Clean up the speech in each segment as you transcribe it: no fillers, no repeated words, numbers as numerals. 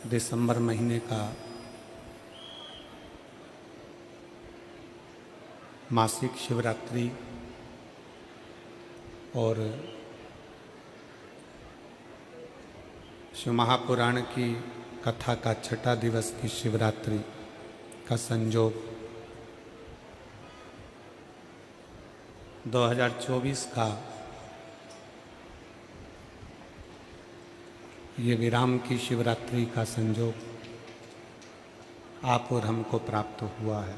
दिसंबर महीने का मासिक शिवरात्रि और शिव महापुराण की कथा का छठा दिवस की शिवरात्रि का संयोग 2024 का ये विराम की शिवरात्रि का संयोग आप और हमको प्राप्त हुआ है।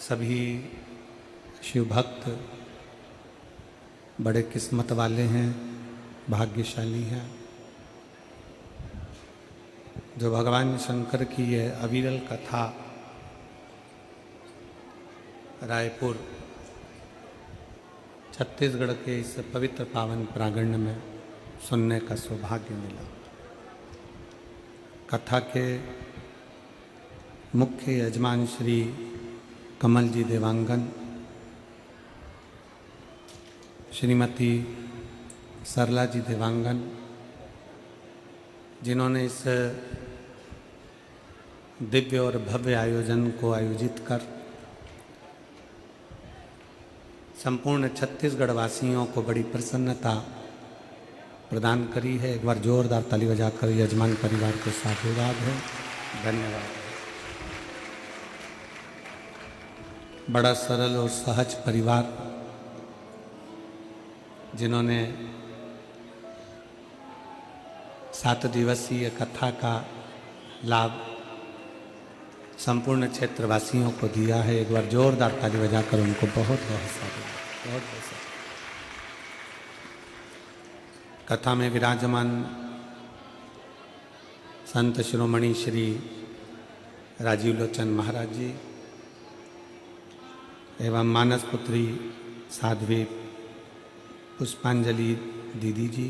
सभी शिव भक्त बड़े किस्मत वाले हैं, भाग्यशाली हैं, जो भगवान शंकर की यह अविरल कथा रायपुर छत्तीसगढ़ के इस पवित्र पावन प्रांगण में सुनने का सौभाग्य मिला। कथा के मुख्य यजमान श्री कमल जी देवांगन, श्रीमती सरला जी देवांगन, जिन्होंने इस दिव्य और भव्य आयोजन को आयोजित कर संपूर्ण छत्तीसगढ़ वासियों को बड़ी प्रसन्नता प्रदान करी है। एक बार जोरदार ताली बजाकर यजमान परिवार को साधुवाद है, धन्यवाद। बड़ा सरल और सहज परिवार, जिन्होंने 7 दिवसीय कथा का लाभ संपूर्ण क्षेत्रवासियों को दिया है। एक बार जोरदार ताली बजाकर उनको बहुत बहुत साधुवाद, बहुत बहुत साधुवाद। कथा में विराजमान संत शिरोमणि श्री राजीव लोचन महाराज जी एवं मानस पुत्री साध्वी पुष्पांजलि दीदी जी,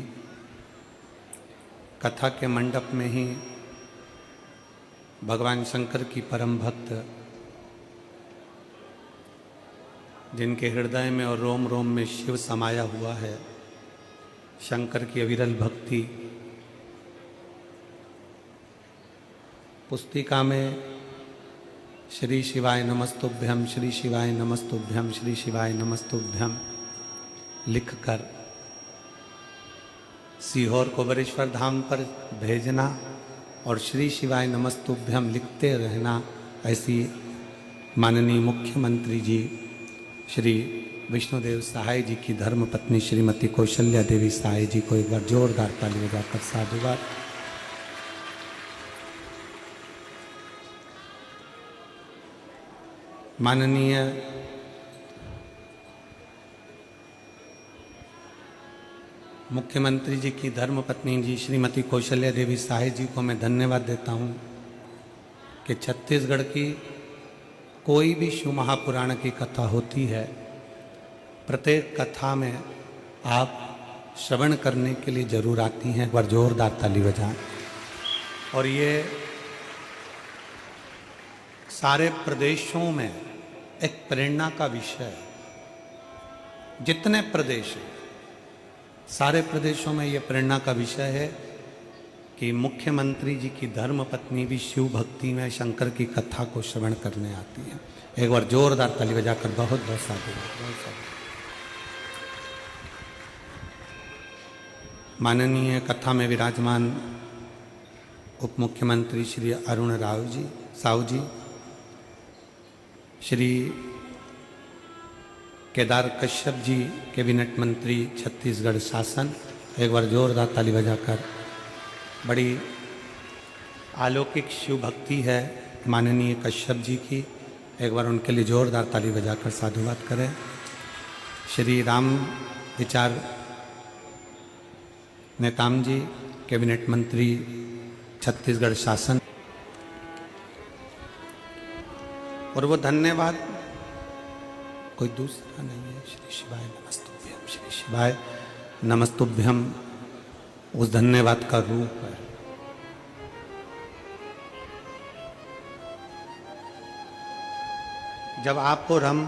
कथा के मंडप में ही भगवान शंकर की परम भक्त, जिनके हृदय में और रोम रोम में शिव समाया हुआ है, शंकर की अविरल भक्ति पुस्तिका में श्री शिवाय नमस्तुभ्यम, श्री शिवाय नमस्तुभ्यम, श्री शिवाय नमस्तुभ्यम लिखकर सीहोर कोबरेश्वर धाम पर भेजना और श्री शिवाय नमस्तुभ्यम लिखते रहना, ऐसी माननीय मुख्यमंत्री जी श्री विष्णुदेव सहाय जी की धर्मपत्नी श्रीमती कौशल्या देवी सहाय जी को एक बार जोरदार ताली बजाकर साधुवाद। माननीय मुख्यमंत्री जी की धर्मपत्नी जी श्रीमती कौशल्या देवी सहाय जी को मैं धन्यवाद देता हूं कि छत्तीसगढ़ की कोई भी शिव महापुराण की कथा होती है, प्रत्येक कथा में आप श्रवण करने के लिए जरूर आती हैं। एक बार जोरदार ताली बजाएं। और ये सारे प्रदेशों में एक प्रेरणा का विषय है। जितने प्रदेश हैं, सारे प्रदेशों में ये प्रेरणा का विषय है कि मुख्यमंत्री जी की धर्मपत्नी भी शिव भक्ति में शंकर की कथा को श्रवण करने आती है। एक बार जोरदार ताली बजाकर बहुत बहुत साधुवाद, बहुत साधुवाद। माननीय कथा में विराजमान उप मुख्यमंत्री श्री अरुण राव जी साहू जी, श्री केदार कश्यप जी कैबिनेट मंत्री छत्तीसगढ़ शासन, एक बार जोरदार ताली बजाकर। बड़ी अलौकिक शिव भक्ति है माननीय कश्यप जी की, एक बार उनके लिए जोरदार ताली बजाकर साधुवाद करें। श्री राम विचार नेताम जी कैबिनेट मंत्री छत्तीसगढ़ शासन, और वो धन्यवाद कोई दूसरा नहीं है। श्री शिवाय नमस्तुभ्यम, श्री शिवाय नमस्तुभ्यम उस धन्यवाद का रूप है। जब आप और हम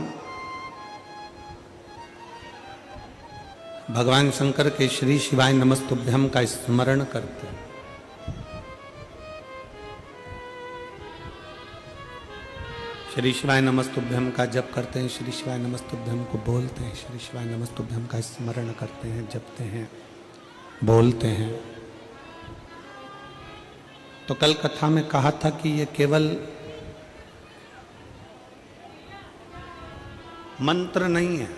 भगवान शंकर के श्री शिवाय नमस्तुभ्यम का स्मरण करते हैं, श्री शिवाय नमस्तुभ्यम का जप करते हैं, श्री शिवाय नमस्तुभ्यम को बोलते हैं, श्री शिवाय नमस्तुभ्यम का स्मरण करते हैं, जपते हैं, बोलते हैं। तो कल कथा में कहा था कि ये केवल मंत्र नहीं है,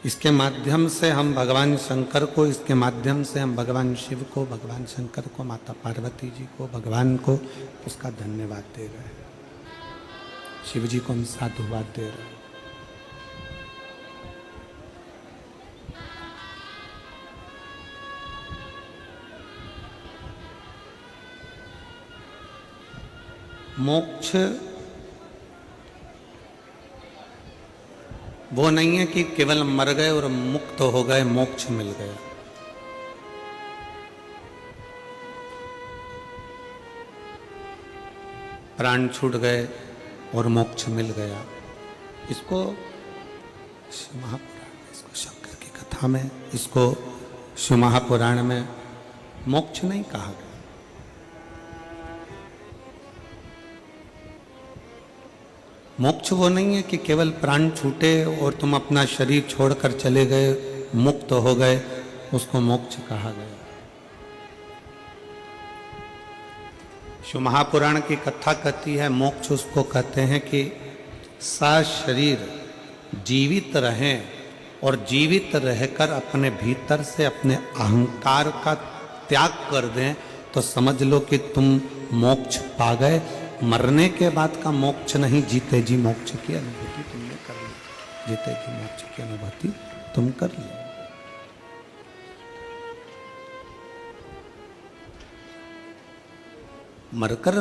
इसके माध्यम से हम भगवान शंकर को, इसके माध्यम से हम भगवान शिव को, भगवान शंकर को, माता पार्वती जी को, भगवान को उसका धन्यवाद दे रहे हैं। शिव जी को हम साधुवाद दे रहे हैं। मोक्ष वो नहीं है कि केवल मर गए और मुक्त हो गए, मोक्ष मिल गया। प्राण छूट गए और मोक्ष मिल गया। इसको महापुराण, इसको शंकर की कथा में, इसको शिव महापुराण में मोक्ष नहीं कहा गया। मोक्ष वो नहीं है कि केवल प्राण छूटे और तुम अपना शरीर छोड़कर चले गए, मुक्त हो गए, उसको मोक्ष कहा गया। शिव महापुराण की कथा कहती है मोक्ष उसको कहते हैं कि शरीर जीवित रहें और जीवित रहकर अपने भीतर से अपने अहंकार का त्याग कर दें तो समझ लो कि तुम मोक्ष पा गए। मरने के बाद का मोक्ष नहीं, जीते जी मोक्ष की अनुभूति तुमने कर ली। जीते जी मोक्ष की अनुभूति तुम कर ली। मरकर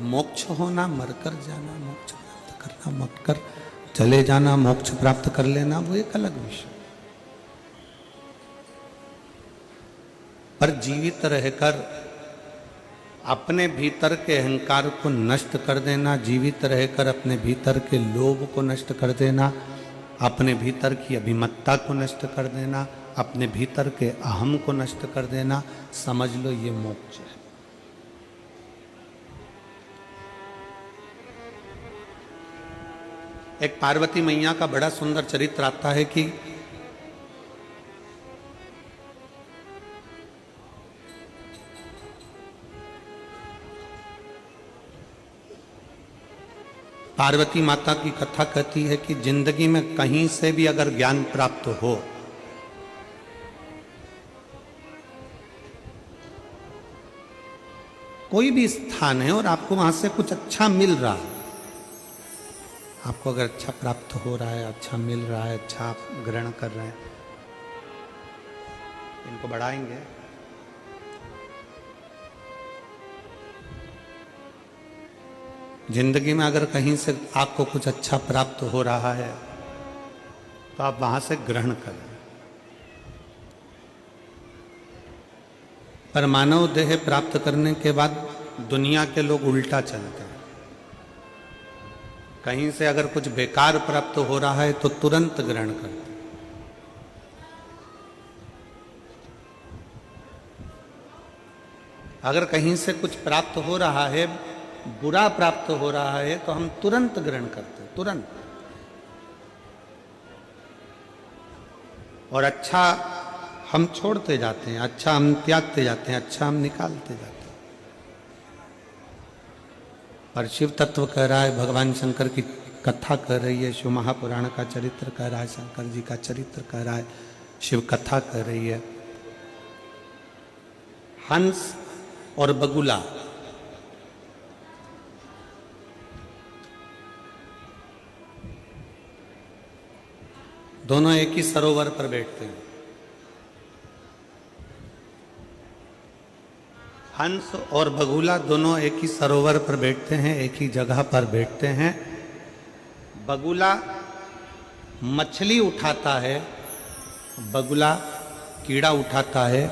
मोक्ष होना, मरकर जाना, मोक्ष प्राप्त करना, मरकर चले जाना, मोक्ष प्राप्त कर लेना, वो एक अलग विषय। पर जीवित रहकर अपने भीतर के अहंकार को नष्ट कर देना, जीवित रहकर अपने भीतर के लोभ को नष्ट कर देना, अपने भीतर की अभिमत्ता को नष्ट कर देना, अपने भीतर के अहम को नष्ट कर देना, समझ लो ये मोक्ष है। एक पार्वती मैया का बड़ा सुंदर चरित्र आता है कि पार्वती माता की कथा कहती है कि जिंदगी में कहीं से भी अगर ज्ञान प्राप्त हो, कोई भी स्थान है और आपको वहां से कुछ अच्छा मिल रहा है, आपको अगर अच्छा प्राप्त हो रहा है, अच्छा मिल रहा है, अच्छा आप ग्रहण कर रहे हैं, इनको बढ़ाएंगे। जिंदगी में अगर कहीं से आपको कुछ अच्छा प्राप्त हो रहा है तो आप वहां से ग्रहण करें। पर मानव देह प्राप्त करने के बाद दुनिया के लोग उल्टा चलते हैं। कहीं से अगर कुछ बेकार प्राप्त हो रहा है तो तुरंत ग्रहण करते हैं। अगर कहीं से कुछ प्राप्त हो रहा है, बुरा प्राप्त हो रहा है, तो हम तुरंत ग्रहण करते हैं, तुरंत। और अच्छा हम छोड़ते जाते हैं, अच्छा हम त्यागते जाते हैं, अच्छा हम निकालते जाते हैं। पर शिव तत्व कह रहा है, भगवान शंकर की कथा कर रही है, शिव महापुराण का चरित्र कह रहा है, शंकर जी का चरित्र कह रहा है, शिव कथा कर रही है। हंस और बगुला दोनों एक ही सरोवर पर बैठते हैं। हंस और बगुला दोनों एक ही सरोवर पर बैठते हैं, एक ही जगह पर बैठते हैं। बगुला मछली उठाता है, बगुला कीड़ा उठाता है,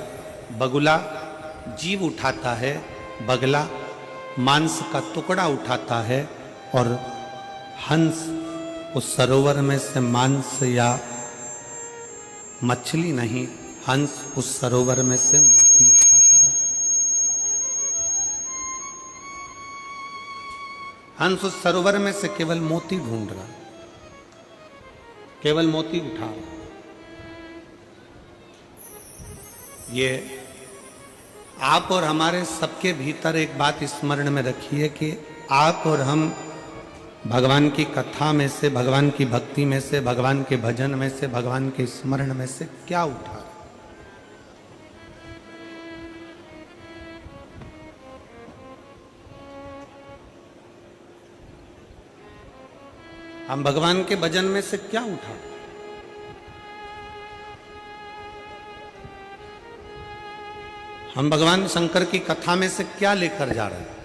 बगुला जीव उठाता है, बगुला मांस का टुकड़ा उठाता है, और हंस उस सरोवर में से मांस या मछली नहीं, हंस उस सरोवर में से मोती उठाता है। हंस उस सरोवर में से केवल मोती ढूंढ रहा, केवल मोती उठा रहा। ये आप और हमारे सबके भीतर एक बात स्मरण में रखिए कि आप और हम भगवान की कथा में से, भगवान की भक्ति में से, भगवान के भजन में से, भगवान के स्मरण में से क्या उठा रहे। हम भगवान के भजन में से क्या उठा, हम भगवान शंकर की कथा में से क्या लेकर जा रहे हैं।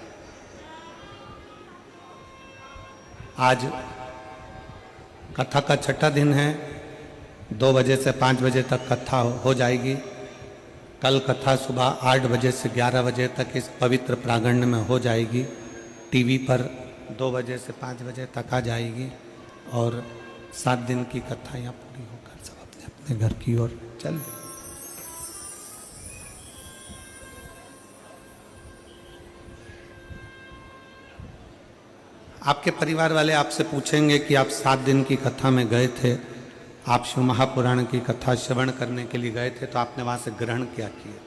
आज कथा का छठा दिन है, 2 बजे से 5 बजे तक कथा हो जाएगी। कल कथा सुबह 8 बजे से 11 बजे तक इस पवित्र प्रांगण में हो जाएगी। टीवी पर 2 बजे से 5 बजे तक आ जाएगी और 7 दिन की कथा यहाँ पूरी होकर सब अपने अपने घर की ओर चल। आपके परिवार वाले आपसे पूछेंगे कि आप 7 दिन की कथा में गए थे, आप शिव महापुराण की कथा श्रवण करने के लिए गए थे, तो आपने वहां से ग्रहण क्या किया।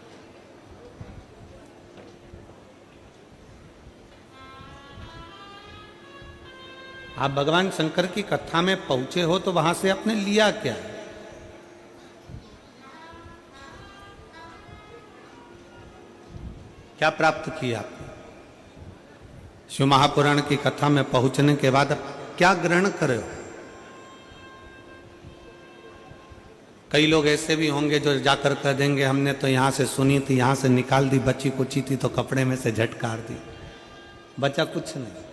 आप भगवान शंकर की कथा में पहुंचे हो तो वहां से आपने लिया क्या, क्या प्राप्त किया आपने। शिव महापुराण की कथा में पहुंचने के बाद आप क्या ग्रहण करे हो। कई लोग ऐसे भी होंगे जो जाकर कह देंगे हमने तो यहां से सुनी थी, यहां से निकाल दी, बच्ची कुची थी तो कपड़े में से झटकार दी, बचा कुछ नहीं।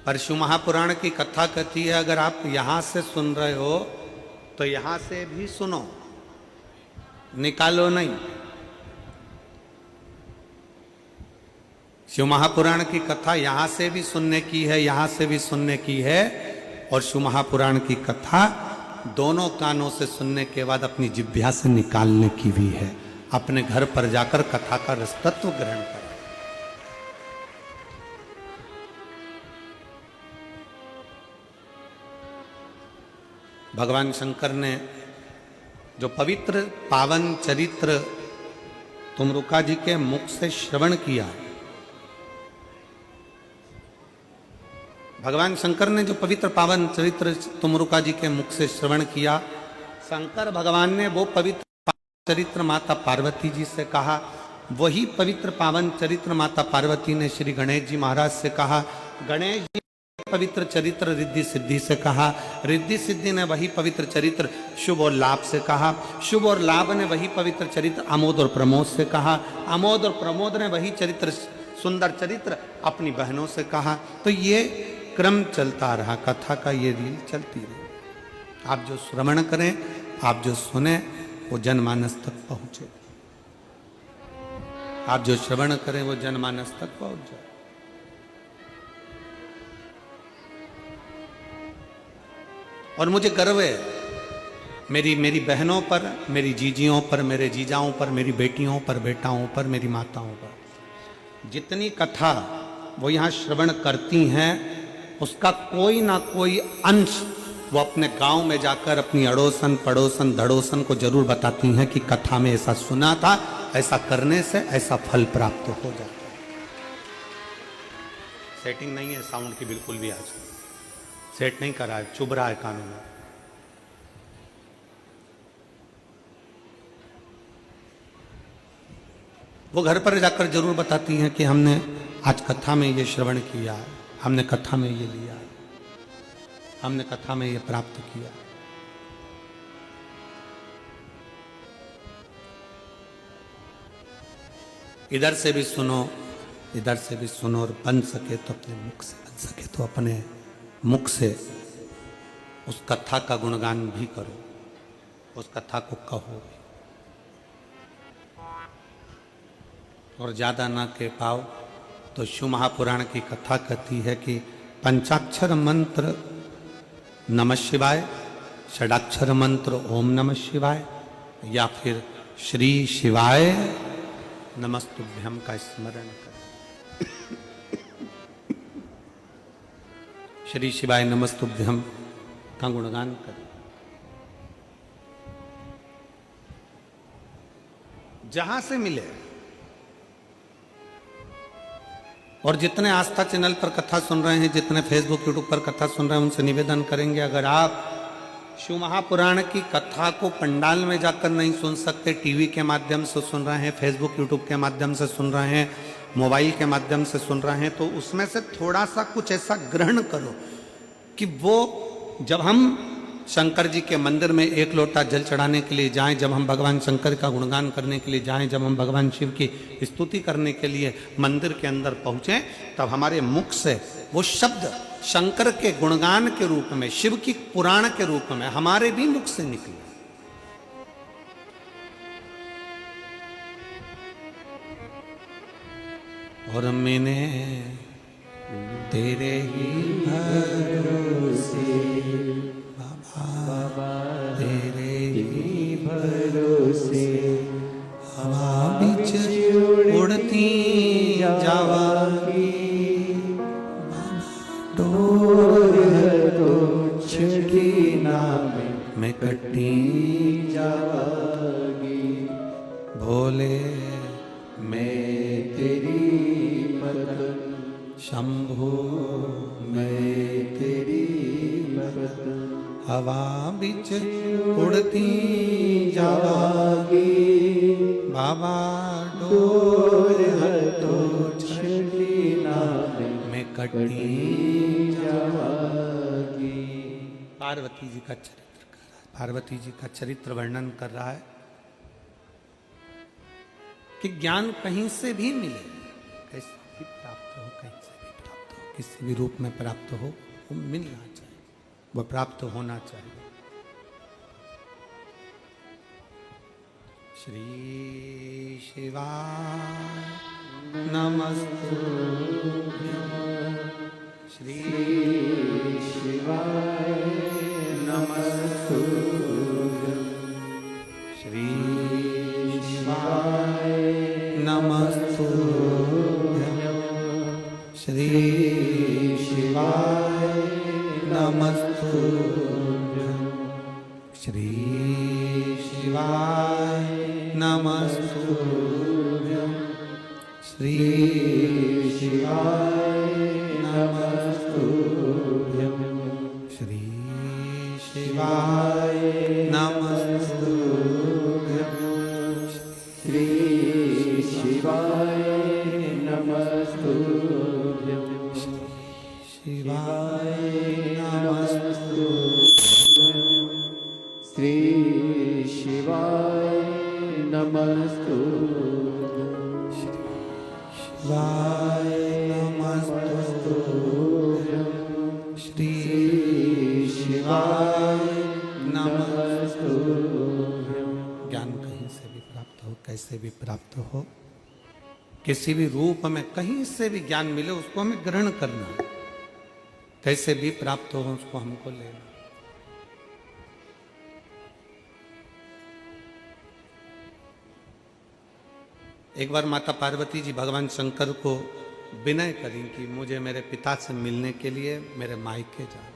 पर शिव महापुराण की कथा कहती है अगर आप यहां से सुन रहे हो तो यहां से भी सुनो, निकालो नहीं। शिव महापुराण की कथा यहां से भी सुनने की है, यहां से भी सुनने की है। और शिव महापुराण की कथा दोनों कानों से सुनने के बाद अपनी जिह्वा से निकालने की भी है। अपने घर पर जाकर कथा का रसतत्व ग्रहण करें। भगवान शंकर ने जो पवित्र पावन चरित्र तुमरुका जी के मुख से श्रवण किया, भगवान शंकर ने जो पवित्र पावन चरित्र तुमरुका जी के मुख से श्रवण किया, शंकर भगवान ने वो पवित्र चरित्र माता पार्वती जी से कहा। वही पवित्र पावन चरित्र माता पार्वती ने श्री गणेश जी महाराज से कहा। गणेश जी पवित्र चरित्र रिद्धि सिद्धि से कहा। रिद्धि सिद्धि ने वही पवित्र चरित्र शुभ और लाभ से कहा। शुभ और लाभ ने वही पवित्र चरित्र आमोद और प्रमोद से कहा। आमोद और प्रमोद ने वही चरित्र सुंदर चरित्र अपनी बहनों से कहा। तो ये क्रम चलता रहा, कथा का ये रील चलती रही। आप जो श्रवण करें, आप जो सुने, वो जनमानस तक पहुंचे। आप जो श्रवण करें वो जनमानस तक पहुंच जाए। और मुझे गर्व है मेरी बहनों पर, मेरी जीजियों पर, मेरे जीजाओं पर, मेरी बेटियों पर, बेटाओं पर, मेरी माताओं पर जितनी कथा वो यहाँ श्रवण करती हैं, उसका कोई ना कोई अंश वो अपने गांव में जाकर अपनी अड़ोसन पड़ोसन धड़ोसन को जरूर बताती हैं कि कथा में ऐसा सुना था, ऐसा करने से ऐसा फल प्राप्त हो जाता है। सेटिंग नहीं है साउंड की बिल्कुल भी, आज सेट नहीं करा है, चुभ रहा है कानों में। वो घर पर जाकर जरूर बताती हैं कि हमने आज कथा में ये श्रवण किया, हमने कथा में ये लिया, हमने कथा में ये प्राप्त किया। इधर से भी सुनो, इधर से भी सुनो, और बन सके तो अपने मुख से, बन सके तो अपने मुख से उस कथा का गुणगान भी करो, उस कथा को कहो। और ज्यादा ना कह पाओ तो शिव महापुराण की कथा कहती है कि पंचाक्षर मंत्र नमः शिवाय, षडाक्षर मंत्र ओम नमः शिवाय, या फिर श्री शिवाय नमस्तुभ्यम का स्मरण करें। श्री शिवाय नमस्तुभ्यम का गुणगान करें। जहां से मिले और जितने आस्था चैनल पर कथा सुन रहे हैं, जितने फेसबुक यूट्यूब पर कथा सुन रहे हैं, उनसे निवेदन करेंगे, अगर आप शिव महापुराण की कथा को पंडाल में जाकर नहीं सुन सकते, टीवी के माध्यम से सुन रहे हैं, फेसबुक यूट्यूब के माध्यम से सुन रहे हैं, मोबाइल के माध्यम से सुन रहे हैं, तो उसमें से थोड़ा सा कुछ ऐसा ग्रहण करो कि वो जब हम शंकर जी के मंदिर में एक लोटा जल चढ़ाने के लिए जाएं, जब हम भगवान शंकर का गुणगान करने के लिए जाएं, जब हम भगवान शिव की स्तुति करने के लिए मंदिर के अंदर पहुंचे, तब हमारे मुख से वो शब्द शंकर के गुणगान के रूप में, शिव की पुराण के रूप में हमारे भी मुख से निकले। और मैंने तेरे ही भरोसे बाबा, तेरे ही भरोसे हवा बिच उड़ती जावागी, डोर तो छड़ी ना में कटी जावागी, भोले मैं तेरी मदद, शंभु मैं तेरी मदद, हवा बिच उड़ती जावागी, बाबा डोर तो छड़ी ना में कटी जावागी। पार्वती जी का चरित्र कर रहा है, पार्वती जी का चरित्र वर्णन कर रहा है कि ज्ञान कहीं से भी मिले, कैसे भी प्राप्त हो, कहीं से भी प्राप्त हो, किसी भी रूप में प्राप्त हो, वो मिलना चाहिए, वो प्राप्त होना चाहिए। श्री शिवाय नमस्तुभ्यं, श्री शिवाय नमस्तुभ्यं, श्री शिवाय नमस्तुभ्यं, श्री शिवाय नमस्तुभ्यं, श्री शिवाय नमस्तुभ्यं, श्री शिवाय नमस्तुभ्यं, श्री शिवाय नमस्तुभ्यं, श्री शिवाय नमस्तुभ्यं, शिवाय नमस्तुभ्यं, श्री शिवाय नमस्तुभ्यं, शिवाय नमस्तुभ्यं, श्री शिवाय नमस्तुभ्यं। ज्ञान कहीं से भी प्राप्त हो, कैसे भी प्राप्त हो, किसी भी रूप में कहीं से भी ज्ञान मिले, उसको हमें ग्रहण करना, कैसे भी प्राप्त हो उसको हमको लेना। एक बार माता पार्वती जी भगवान शंकर को विनय करी कि मुझे मेरे पिता से मिलने के लिए मेरे मायके जाना।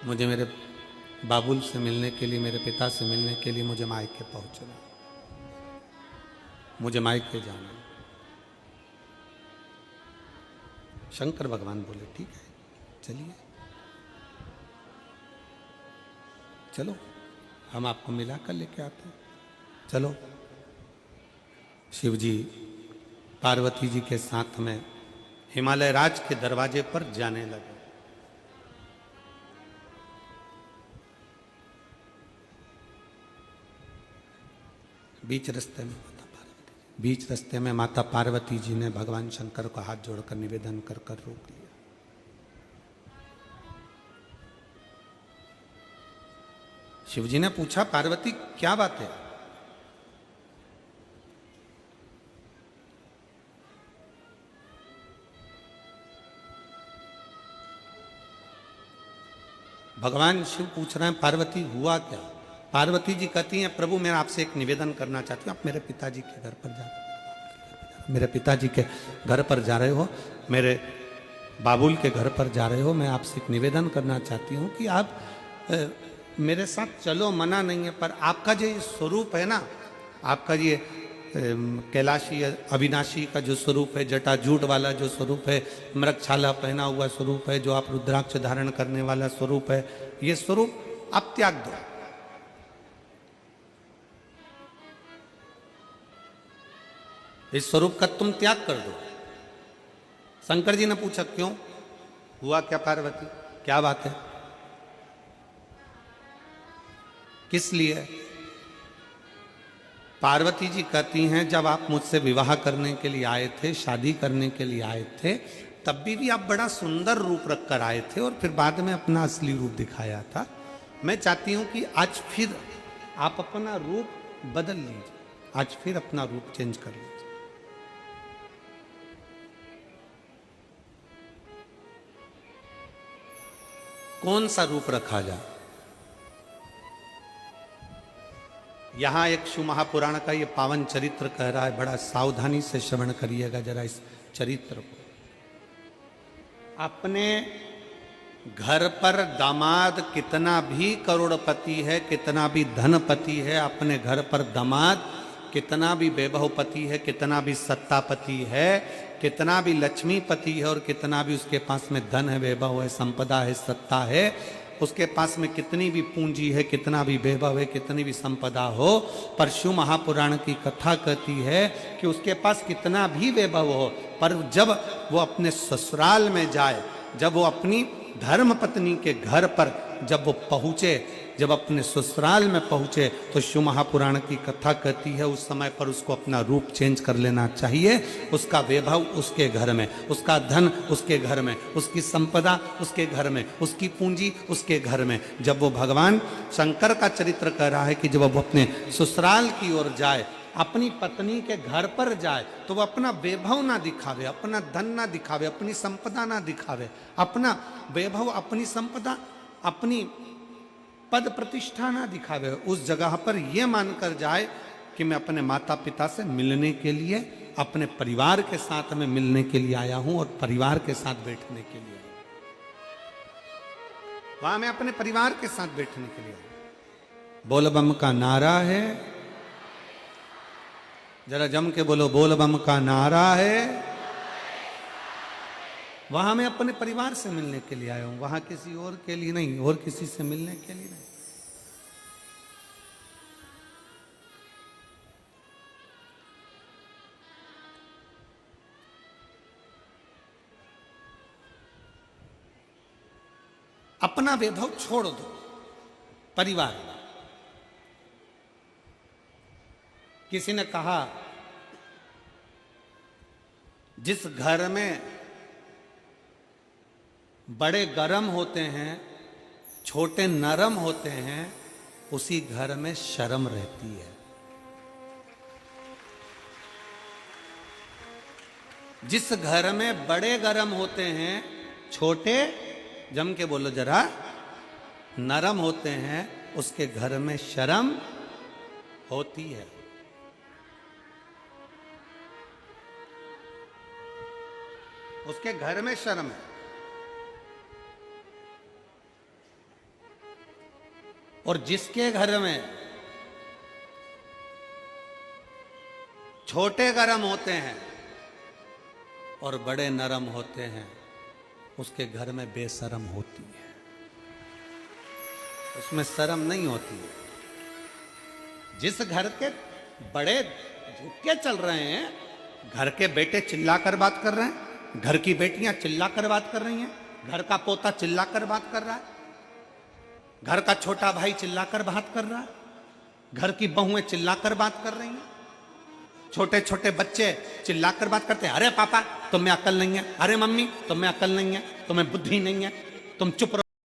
मुझे मेरे बाबुल से मिलने के लिए, मेरे पिता से मिलने के लिए मुझे मायके पहुंचना, मुझे मायके जाना। शंकर भगवान बोले ठीक है, चलिए, चलो हम आपको मिला कर लेके आते हैं, चलो। शिव जी पार्वती जी के साथ में हिमालय राज के दरवाजे पर जाने लगे। बीच रास्ते में माता पार्वती जी ने भगवान शंकर को हाथ जोड़कर निवेदन कर रोक दिया। शिव जी ने पूछा, पार्वती क्या बात है? भगवान शिव पूछ रहे हैं पार्वती हुआ क्या। पार्वती जी कहती हैं प्रभु मैं आपसे एक निवेदन करना चाहती हूँ, आप मेरे पिताजी के घर पर जा मेरे पिताजी के घर पर जा रहे हो, मेरे बाबुल के घर पर जा रहे हो, मैं आपसे एक निवेदन करना चाहती हूँ कि आप मेरे साथ चलो, मना नहीं है, पर आपका जो ये स्वरूप है ना, आपका ये कैलाशी अविनाशी का जो स्वरूप है, जटाजूट वाला जो स्वरूप है, मृगछाला पहना हुआ स्वरूप है, जो आप रुद्राक्ष धारण करने वाला स्वरूप है, ये स्वरूप आप त्याग दो। इस स्वरूप का तुम त्याग कर दो। शंकर जी ने पूछा क्यों, हुआ क्या पार्वती, क्या बात है, किस लिए। पार्वती जी कहती हैं जब आप मुझसे विवाह करने के लिए आए थे, शादी करने के लिए आए थे, तब भी आप बड़ा सुंदर रूप रख कर आए थे और फिर बाद में अपना असली रूप दिखाया था। मैं चाहती हूं कि आज फिर आप अपना रूप बदल लीजिए, आज फिर अपना रूप चेंज कर लीजिए। कौन सा रूप रखा जाए। यहां एक शिव महापुराण का ये पावन चरित्र कह रहा है, बड़ा सावधानी से श्रवण करिएगा जरा इस चरित्र को। अपने घर पर दामाद कितना भी करोड़पति है, कितना भी धनपति है, अपने घर पर दामाद कितना भी वैभवपति है, कितना भी सत्तापति है, कितना भी लक्ष्मीपति है और कितना भी उसके पास में धन है, वैभव है, संपदा है, सत्ता है, उसके पास में कितनी भी पूंजी है, कितना भी वैभव है, कितनी भी संपदा हो, पर शिव महापुराण की कथा कहती है कि उसके पास कितना भी वैभव हो, पर जब वो अपने ससुराल में जाए, जब वो अपनी धर्म पत्नी के घर पर जब वो पहुँचे, जब अपने ससुराल में पहुँचे, तो शिव महापुराण की कथा कहती है उस समय पर उसको अपना रूप चेंज कर लेना चाहिए। उसका वैभव उसके घर में, उसका धन उसके घर में, उसकी संपदा उसके घर में, उसकी पूंजी उसके घर में। जब वो भगवान शंकर का चरित्र कह रहा है कि जब वो अपने ससुराल की ओर जाए, अपनी पत्नी के घर पर जाए, तो वो अपना वैभव ना दिखावे, अपना धन ना दिखावे, अपनी संपदा ना दिखावे, अपना वैभव, अपनी संपदा, अपनी पद प्रतिष्ठा ना दिखावे। उस जगह पर यह मानकर जाए कि मैं अपने माता पिता से मिलने के लिए, अपने परिवार के साथ में मिलने के लिए आया हूं और परिवार के साथ बैठने के लिए आया। वहां मैं अपने परिवार के साथ बैठने के लिए आया। बोल बम का नारा है, जरा जम के बोलो, बोल बम का नारा है। वहां मैं अपने परिवार से मिलने के लिए आया हूं, वहां किसी और के लिए नहीं, और किसी से मिलने के लिए नहीं। अपना वैभव छोड़ दो, परिवार। किसी ने कहा जिस घर में बड़े गरम होते हैं, छोटे नरम होते हैं, उसी घर में शर्म रहती है। जिस घर में बड़े गरम होते हैं, छोटे, जम के बोलो जरा, नरम होते हैं, उसके घर में शर्म होती है। उसके घर में शर्म है। और जिसके घर में छोटे गरम होते हैं और बड़े नरम होते हैं, उसके घर में बेशरम होती है, उसमें शर्म नहीं होती है। जिस घर के बड़े झुक के चल रहे हैं, घर के बेटे चिल्लाकर बात कर रहे हैं, घर की बेटियां चिल्लाकर बात कर रही हैं, घर का पोता चिल्लाकर बात कर रहा है, घर का छोटा भाई चिल्लाकर बात कर रहा है, घर की बहुएं चिल्लाकर बात कर रही हैं, छोटे छोटे बच्चे चिल्लाकर बात करते हैं, अरे पापा तुम्हें अकल नहीं है, अरे मम्मी तुम्हें अकल नहीं है, तुम्हें बुद्धि नहीं है, तुम चुप रहो।